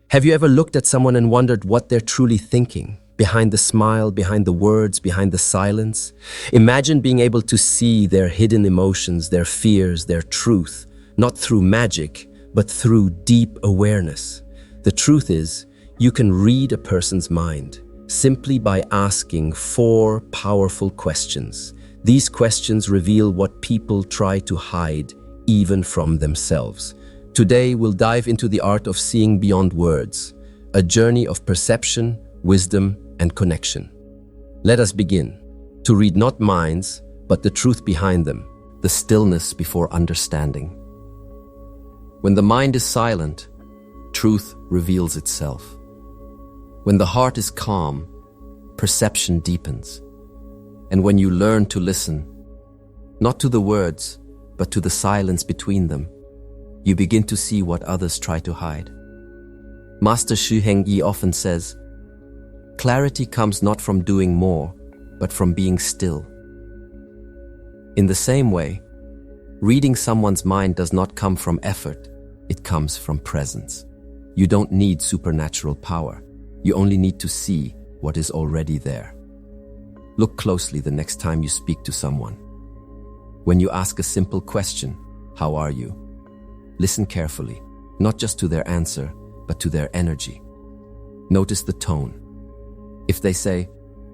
Have you ever looked at someone and wondered what they're truly thinking? Behind the smile, behind the words, behind the silence? Imagine being able to see their hidden emotions, their fears, their truth, not through magic, but through deep awareness. The truth is, you can read a person's mind simply by asking 4 powerful questions. These questions reveal what people try to hide, even from themselves. Today, we'll dive into the art of seeing beyond words, a journey of perception, wisdom, and connection. Let us begin. To read not minds, but the truth behind them, the stillness before understanding. When the mind is silent, truth reveals itself. When the heart is calm, perception deepens. And when you learn to listen, not to the words, but to the silence between them, you begin to see what others try to hide. Master HENG often says, clarity comes not from doing more, but from being still. In the same way, reading someone's mind does not come from effort, it comes from presence. You don't need supernatural power. You only need to see what is already there. Look closely the next time you speak to someone. When you ask a simple question, how are you? Listen carefully, not just to their answer, but to their energy. Notice the tone. If they say,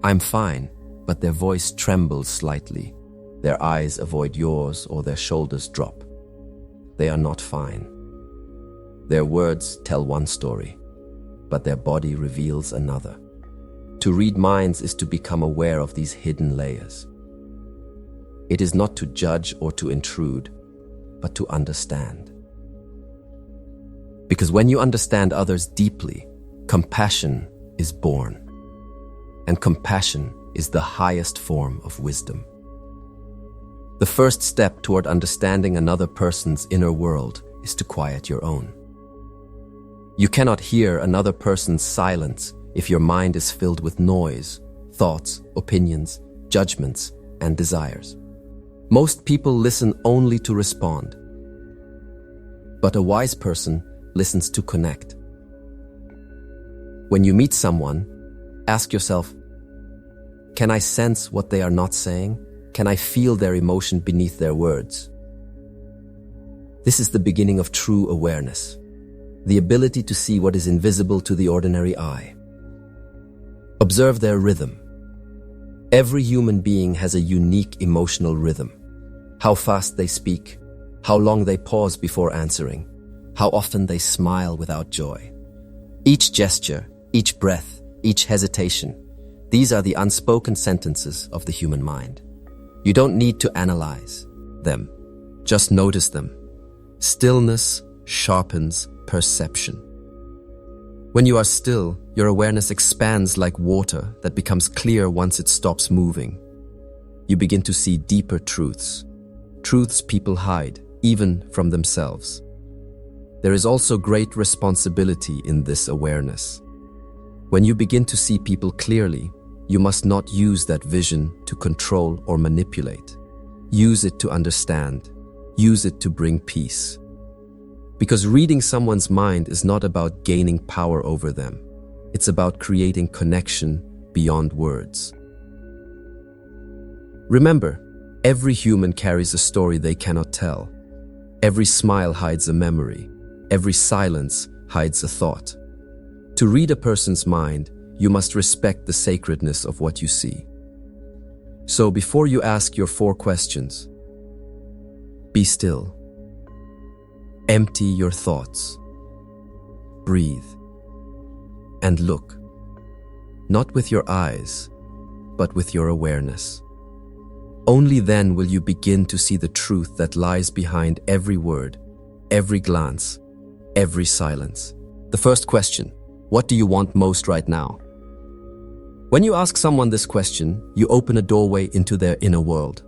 I'm fine, but their voice trembles slightly, their eyes avoid yours or their shoulders drop, they are not fine. Their words tell one story, but their body reveals another. To read minds is to become aware of these hidden layers. It is not to judge or to intrude, but to understand. Because when you understand others deeply, compassion is born. And compassion is the highest form of wisdom. The first step toward understanding another person's inner world is to quiet your own. You cannot hear another person's silence if your mind is filled with noise, thoughts, opinions, judgments, and desires. Most people listen only to respond. But a wise person listens to connect. When you meet someone, ask yourself, can I sense what they are not saying? Can I feel their emotion beneath their words? This is the beginning of true awareness, the ability to see what is invisible to the ordinary eye. Observe their rhythm. Every human being has a unique emotional rhythm. How fast they speak, how long they pause before answering, how often they smile without joy. Each gesture, each breath, each hesitation, these are the unspoken sentences of the human mind. You don't need to analyze them, just notice them. Stillness sharpens perception. When you are still, your awareness expands like water that becomes clear once it stops moving. You begin to see deeper truths, truths people hide, even from themselves. There is also great responsibility in this awareness. When you begin to see people clearly, you must not use that vision to control or manipulate. Use it to understand. Use it to bring peace. Because reading someone's mind is not about gaining power over them. It's about creating connection beyond words. Remember, every human carries a story they cannot tell. Every smile hides a memory. Every silence hides a thought. To read a person's mind, you must respect the sacredness of what you see. So before you ask your 4 questions, be still. Empty your thoughts. Breathe. And look. Not with your eyes, but with your awareness. Only then will you begin to see the truth that lies behind every word, every glance, every silence. The first question, what do you want most right now? When you ask someone this question, you open a doorway into their inner world.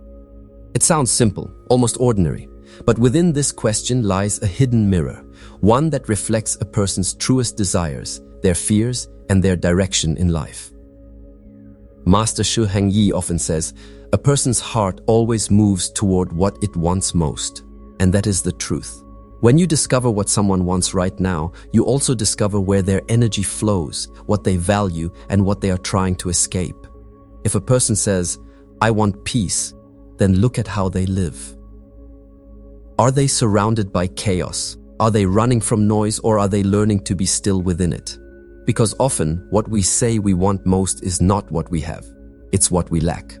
It sounds simple, almost ordinary, but within this question lies a hidden mirror, one that reflects a person's truest desires, their fears, and their direction in life. Master HENG often says, a person's heart always moves toward what it wants most, and that is the truth. When you discover what someone wants right now, you also discover where their energy flows, what they value, and what they are trying to escape. If a person says, "I want peace," then look at how they live. Are they surrounded by chaos? Are they running from noise, or are they learning to be still within it? Because often, what we say we want most is not what we have. It's what we lack.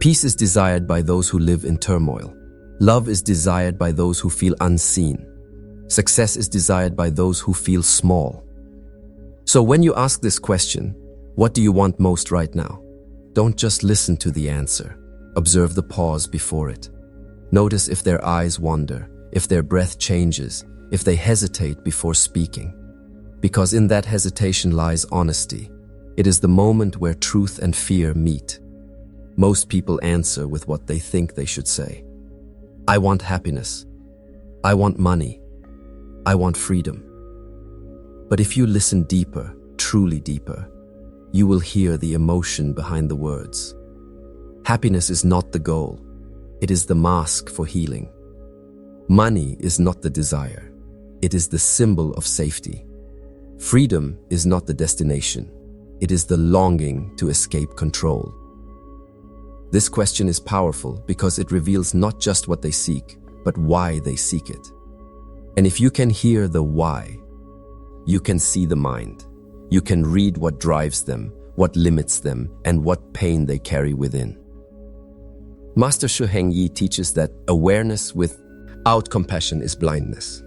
Peace is desired by those who live in turmoil. Love is desired by those who feel unseen. Success is desired by those who feel small. So when you ask this question, what do you want most right now? Don't just listen to the answer. Observe the pause before it. Notice if their eyes wander, if their breath changes, if they hesitate before speaking. Because in that hesitation lies honesty. It is the moment where truth and fear meet. Most people answer with what they think they should say. I want happiness. I want money. I want freedom. But if you listen deeper, truly deeper, you will hear the emotion behind the words. Happiness is not the goal. It is the mask for healing. Money is not the desire. It is the symbol of safety. Freedom is not the destination. It is the longing to escape control. This question is powerful because it reveals not just what they seek, but why they seek it. And if you can hear the why, you can see the mind. You can read what drives them, what limits them, and what pain they carry within. Master HENG teaches that awareness without compassion is blindness.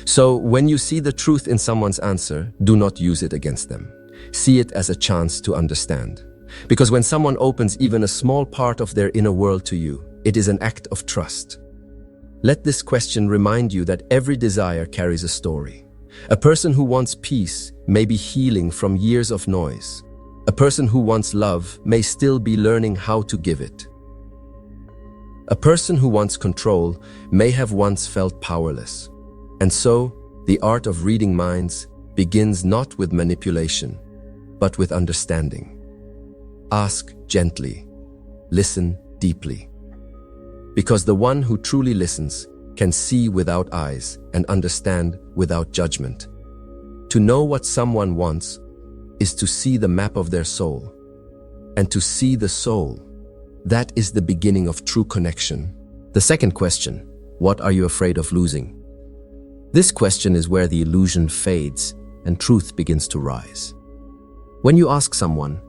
So when you see the truth in someone's answer, do not use it against them. See it as a chance to understand. Because when someone opens even a small part of their inner world to you, it is an act of trust. Let this question remind you that every desire carries a story. A person who wants peace may be healing from years of noise. A person who wants love may still be learning how to give it. A person who wants control may have once felt powerless. And so, the art of reading minds begins not with manipulation, but with understanding. Ask gently, listen deeply. Because the one who truly listens can see without eyes and understand without judgment. To know what someone wants is to see the map of their soul. And to see the soul, that is the beginning of true connection. The second question, what are you afraid of losing? This question is where the illusion fades and truth begins to rise. When you ask someone,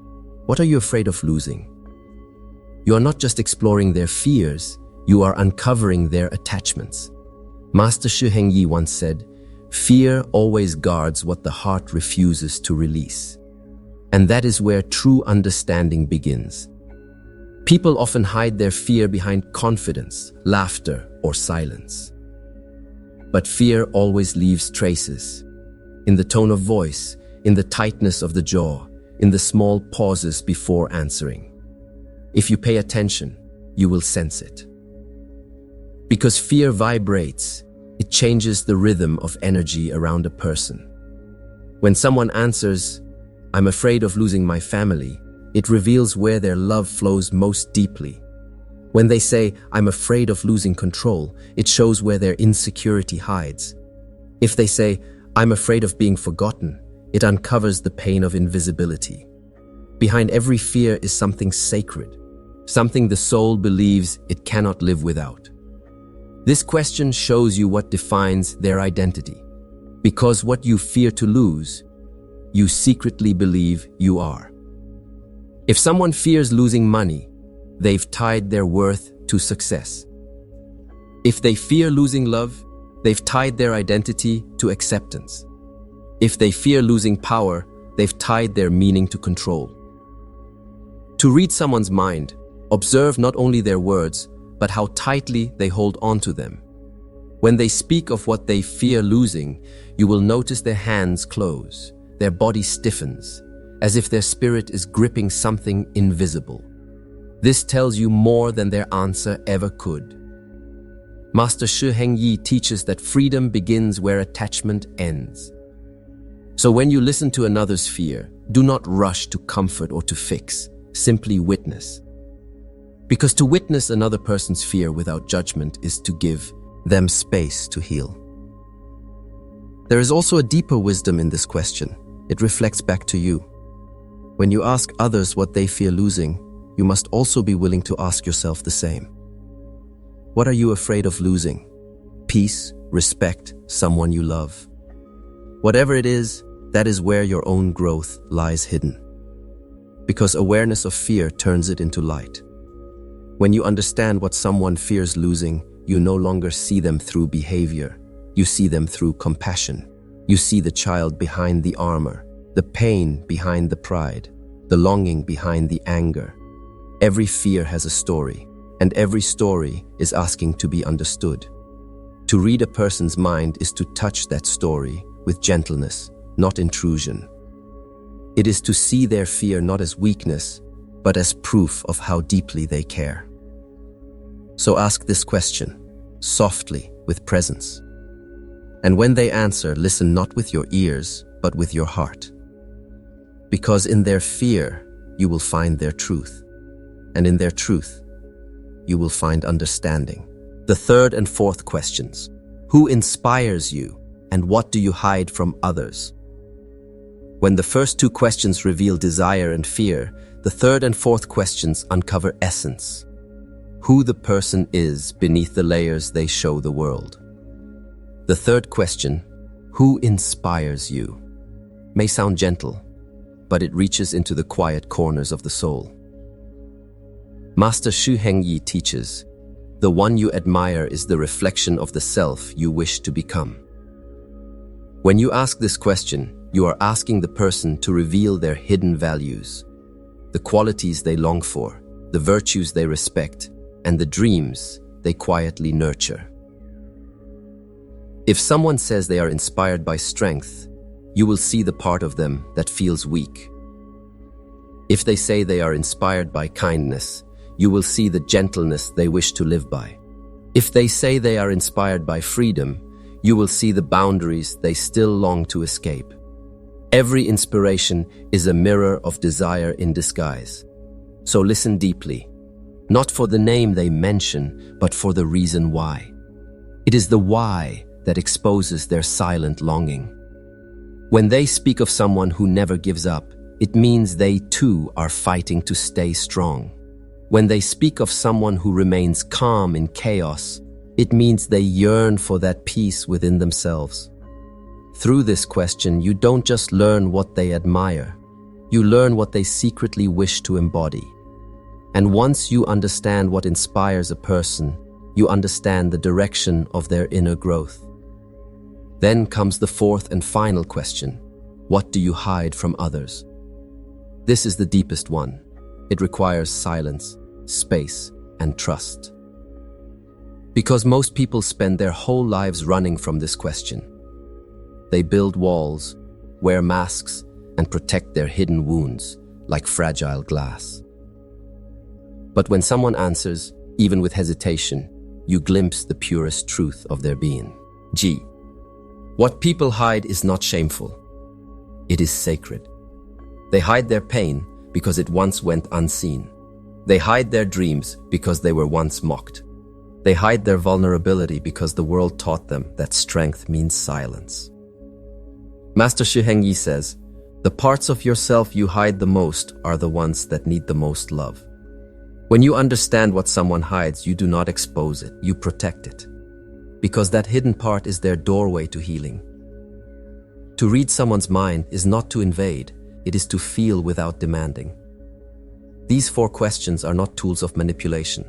what are you afraid of losing? You are not just exploring their fears, you are uncovering their attachments. Master HENG once said, fear always guards what the heart refuses to release. And that is where true understanding begins. People often hide their fear behind confidence, laughter, or silence. But fear always leaves traces. In the tone of voice, in the tightness of the jaw, in the small pauses before answering. If you pay attention, you will sense it. Because fear vibrates, it changes the rhythm of energy around a person. When someone answers, I'm afraid of losing my family, it reveals where their love flows most deeply. When they say, I'm afraid of losing control, it shows where their insecurity hides. If they say, I'm afraid of being forgotten, it uncovers the pain of invisibility. Behind every fear is something sacred, something the soul believes it cannot live without. This question shows you what defines their identity. Because what you fear to lose, you secretly believe you are. If someone fears losing money, they've tied their worth to success. If they fear losing love, they've tied their identity to acceptance. If they fear losing power, they've tied their meaning to control. To read someone's mind, observe not only their words, but how tightly they hold on to them. When they speak of what they fear losing, you will notice their hands close, their body stiffens, as if their spirit is gripping something invisible. This tells you more than their answer ever could. Master HENG teaches that freedom begins where attachment ends. So when you listen to another's fear, do not rush to comfort or to fix, simply witness. Because to witness another person's fear without judgment is to give them space to heal. There is also a deeper wisdom in this question. It reflects back to you. When you ask others what they fear losing, you must also be willing to ask yourself the same. What are you afraid of losing? Peace, respect, someone you love. Whatever it is, that is where your own growth lies hidden. Because awareness of fear turns it into light. When you understand what someone fears losing, you no longer see them through behavior. You see them through compassion. You see the child behind the armor, the pain behind the pride, the longing behind the anger. Every fear has a story, and every story is asking to be understood. To read a person's mind is to touch that story with gentleness, not intrusion. It is to see their fear not as weakness, but as proof of how deeply they care. So ask this question, softly, with presence. And when they answer, listen not with your ears, but with your heart. Because in their fear, you will find their truth. And in their truth, you will find understanding. The third and fourth questions. Who inspires you, and what do you hide from others? When the first two questions reveal desire and fear, the third and fourth questions uncover essence. Who the person is beneath the layers they show the world. The third question, who inspires you, may sound gentle, but it reaches into the quiet corners of the soul. Master HENG teaches, the one you admire is the reflection of the self you wish to become. When you ask this question, you are asking the person to reveal their hidden values, the qualities they long for, the virtues they respect, and the dreams they quietly nurture. If someone says they are inspired by strength, you will see the part of them that feels weak. If they say they are inspired by kindness, you will see the gentleness they wish to live by. If they say they are inspired by freedom, you will see the boundaries they still long to escape. Every inspiration is a mirror of desire in disguise. So listen deeply, not for the name they mention, but for the reason why. It is the why that exposes their silent longing. When they speak of someone who never gives up, it means they too are fighting to stay strong. When they speak of someone who remains calm in chaos, it means they yearn for that peace within themselves. Through this question, you don't just learn what they admire, you learn what they secretly wish to embody. And once you understand what inspires a person, you understand the direction of their inner growth. Then comes the fourth and final question. What do you hide from others? This is the deepest one. It requires silence, space, and trust. Because most people spend their whole lives running from this question. They build walls, wear masks, and protect their hidden wounds like fragile glass. But when someone answers, even with hesitation, you glimpse the purest truth of their being. G. What people hide is not shameful. It is sacred. They hide their pain because it once went unseen. They hide their dreams because they were once mocked. They hide their vulnerability because the world taught them that strength means silence. Master HENG says, the parts of yourself you hide the most are the ones that need the most love. When you understand what someone hides, you do not expose it, you protect it. Because that hidden part is their doorway to healing. To read someone's mind is not to invade, it is to feel without demanding. These 4 questions are not tools of manipulation.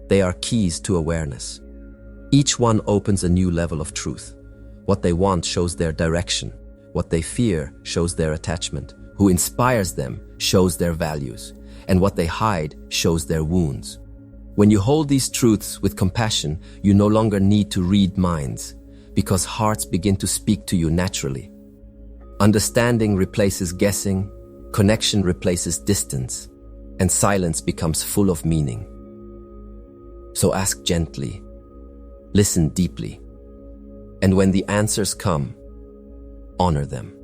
They are keys to awareness. Each one opens a new level of truth. What they want shows their direction. What they fear shows their attachment. Who inspires them shows their values. And what they hide shows their wounds. When you hold these truths with compassion, you no longer need to read minds, because hearts begin to speak to you naturally. Understanding replaces guessing, connection replaces distance, and silence becomes full of meaning. So ask gently, listen deeply, and when the answers come, honor them.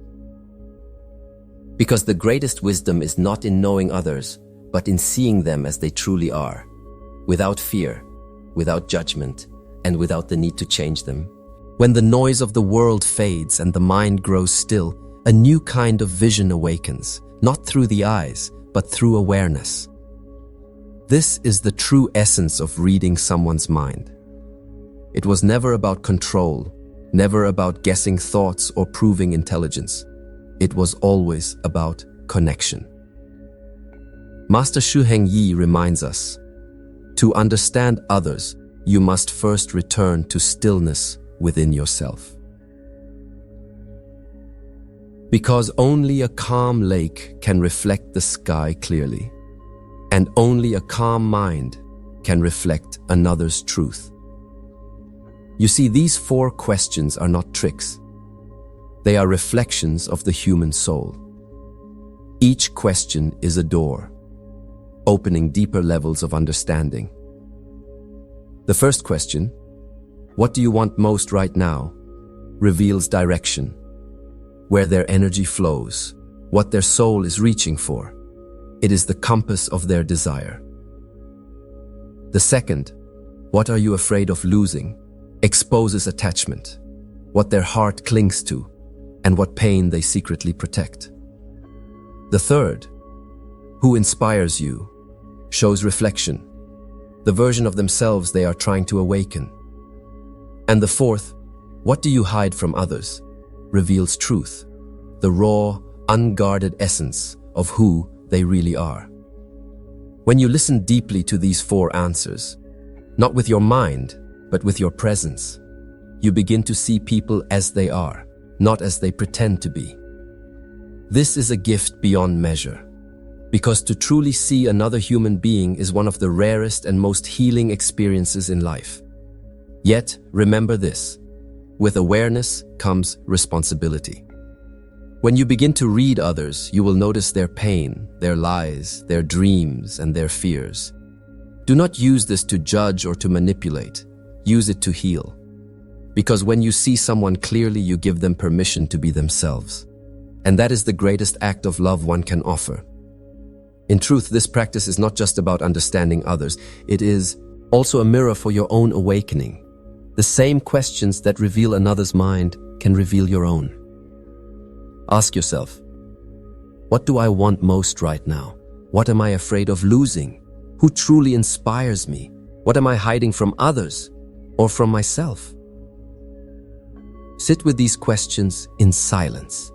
Because the greatest wisdom is not in knowing others, but in seeing them as they truly are, without fear, without judgment, and without the need to change them. When the noise of the world fades and the mind grows still, a new kind of vision awakens, not through the eyes, but through awareness. This is the true essence of reading someone's mind. It was never about control, never about guessing thoughts or proving intelligence. It was always about connection. Master Heng reminds us, to understand others, you must first return to stillness within yourself. Because only a calm lake can reflect the sky clearly, and only a calm mind can reflect another's truth. You see, these 4 questions are not tricks. They are reflections of the human soul. Each question is a door, opening deeper levels of understanding. The first question, what do you want most right now, reveals direction, where their energy flows, what their soul is reaching for. It is the compass of their desire. The second, what are you afraid of losing, exposes attachment, what their heart clings to, and what pain they secretly protect. The third, who inspires you, shows reflection, the version of themselves they are trying to awaken. And the fourth, what do you hide from others, reveals truth, the raw, unguarded essence of who they really are. When you listen deeply to these 4 answers, not with your mind, but with your presence, you begin to see people as they are, not as they pretend to be. This is a gift beyond measure, because to truly see another human being is one of the rarest and most healing experiences in life. Yet, remember this, with awareness comes responsibility. When you begin to read others, you will notice their pain, their lies, their dreams, and their fears. Do not use this to judge or to manipulate. Use it to heal. Because when you see someone clearly, you give them permission to be themselves. And that is the greatest act of love one can offer. In truth, this practice is not just about understanding others. It is also a mirror for your own awakening. The same questions that reveal another's mind can reveal your own. Ask yourself, what do I want most right now? What am I afraid of losing? Who truly inspires me? What am I hiding from others or from myself? Sit with these questions in silence.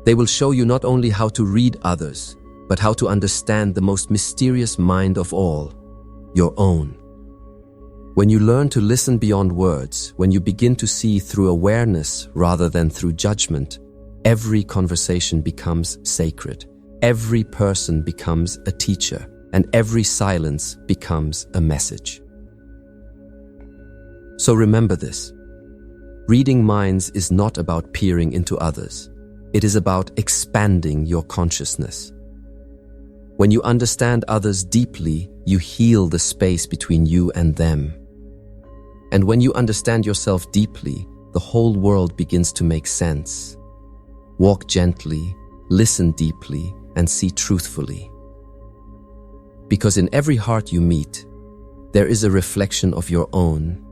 They will show you not only how to read others, but how to understand the most mysterious mind of all, your own. When you learn to listen beyond words, when you begin to see through awareness rather than through judgment, every conversation becomes sacred, every person becomes a teacher, and every silence becomes a message. So remember this. Reading minds is not about peering into others. It is about expanding your consciousness. When you understand others deeply, you heal the space between you and them. And when you understand yourself deeply, the whole world begins to make sense. Walk gently, listen deeply, and see truthfully. Because in every heart you meet, there is a reflection of your own,